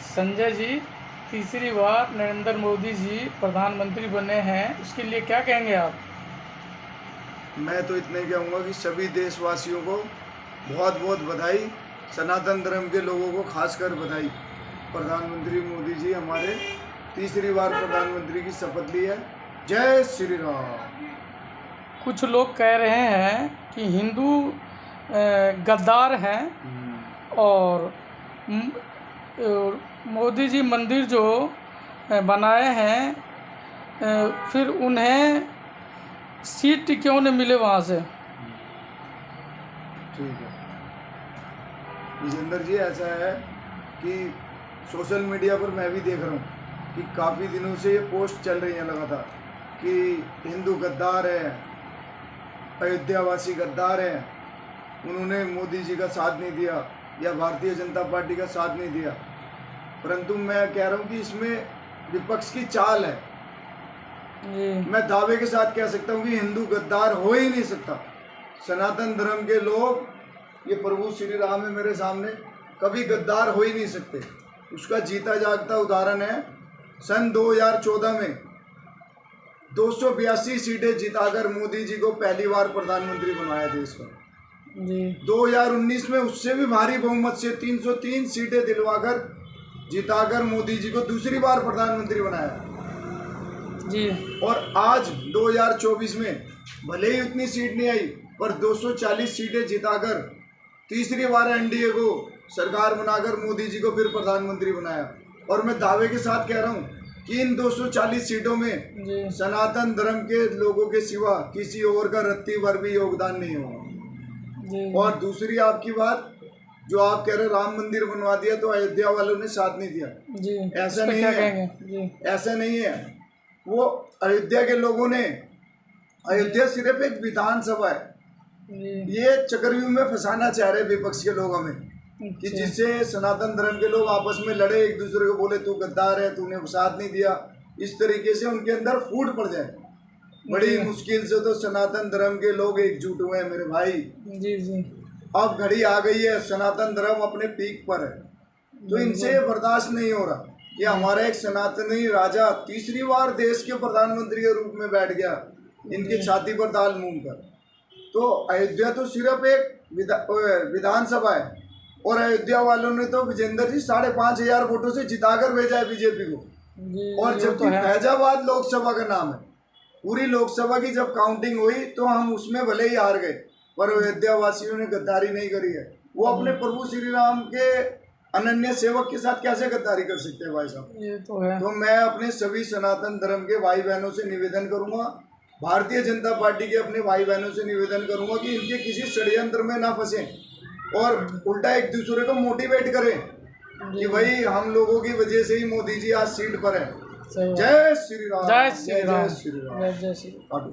संजय जी, तीसरी बार नरेंद्र मोदी जी प्रधानमंत्री बने हैं, उसके लिए क्या कहेंगे आप? मैं तो इतने कहूँगा कि सभी देशवासियों को बहुत बहुत बधाई, सनातन धर्म के लोगों को खासकर बधाई। प्रधानमंत्री मोदी जी हमारे तीसरी बार प्रधानमंत्री की शपथ ली है। जय श्री राम। कुछ लोग कह रहे हैं कि हिंदू गद्दार हैं और मोदी जी मंदिर जो बनाए हैं फिर उन्हें सीट क्यों नहीं मिले वहाँ से? ठीक है विजेंद्र जी, ऐसा है कि सोशल मीडिया पर मैं भी देख रहा हूँ कि काफ़ी दिनों से ये पोस्ट चल रही है लगातार कि हिंदू गद्दार है, अयोध्यावासी गद्दार हैं, उन्होंने मोदी जी का साथ नहीं दिया या भारतीय जनता पार्टी का साथ नहीं दिया। परंतु मैं कह रहा हूँ कि इसमें विपक्ष की चाल है। मैं दावे के साथ कह सकता हूँ कि हिंदू गद्दार हो ही नहीं सकता। सनातन धर्म के लोग, ये प्रभु श्री राम है मेरे सामने, कभी गद्दार हो ही नहीं सकते। उसका जीता जागता उदाहरण है सन 2014 में 282 सीटें जिताकर मोदी जी को पहली बार प्रधानमंत्री बनाया देश का। 2019 में उससे भी भारी बहुमत से 303 सीटें दिलवाकर जिताकर मोदी जी को दूसरी बार प्रधानमंत्री बनाया जी। और आज 2024 में भले ही उतनी सीट नहीं आई पर 240 सीटें जिताकर तीसरी बार एनडीए को सरकार बनाकर मोदी जी को फिर प्रधानमंत्री बनाया। और मैं दावे के साथ कह रहा हूँ कि इन 240 सीटों में सनातन धर्म के लोगों के सिवा किसी और का रत्ती भर भी योगदान नहीं होगा। और दूसरी आपकी बात जो आप कह रहे राम मंदिर बनवा दिया तो अयोध्या वालों ने साथ नहीं दिया जी। ऐसा नहीं है, ऐसा नहीं है। वो अयोध्या के लोगों ने, अयोध्या सिर्फ एक विधानसभा है, ये चक्रव्यूह में फंसाना चाह रहे विपक्ष के लोग हमें कि जिससे सनातन धर्म के लोग आपस में लड़े, एक दूसरे को बोले तू गद्दार है, तूने साथ नहीं दिया, इस तरीके से उनके अंदर फूट पड़ जाए। बड़ी मुश्किल से तो सनातन धर्म के लोग एकजुट हुए हैं मेरे भाई जी जी। अब घड़ी आ गई है, सनातन धर्म अपने पीक पर है, तो इनसे बर्दाश्त नहीं हो रहा कि हमारा एक सनातनी राजा तीसरी बार देश के प्रधानमंत्री के रूप में बैठ गया इनकी छाती पर दाल मूंग कर। तो अयोध्या तो सिर्फ एक विधानसभा है और अयोध्या वालों ने तो विजेंद्र जी 5,500 वोटों से जिताकर भेजा है बीजेपी को। और जबकि फैजाबाद लोकसभा का नाम है, पूरी लोकसभा की जब काउंटिंग हुई तो हम उसमें भले ही हार गए, पर अयोध्या वासियों ने गद्दारी नहीं करी है। वो अपने प्रभु श्री राम के अनन्य सेवक के साथ कैसे गद्दारी कर सकते हैं भाई साहब? ये तो है। तो मैं अपने सभी सनातन धर्म के भाई बहनों से निवेदन करूंगा, भारतीय जनता पार्टी के अपने भाई बहनों से निवेदन करूंगा कि इनके किसी षड्यंत्र में ना फंसे और उल्टा एक दूसरे को मोटिवेट करें कि भाई हम लोगों की वजह से ही मोदी जी आज सीट पर है। जय श्री राम, जय श्री राम, जय श्री राम, जय श्री राम।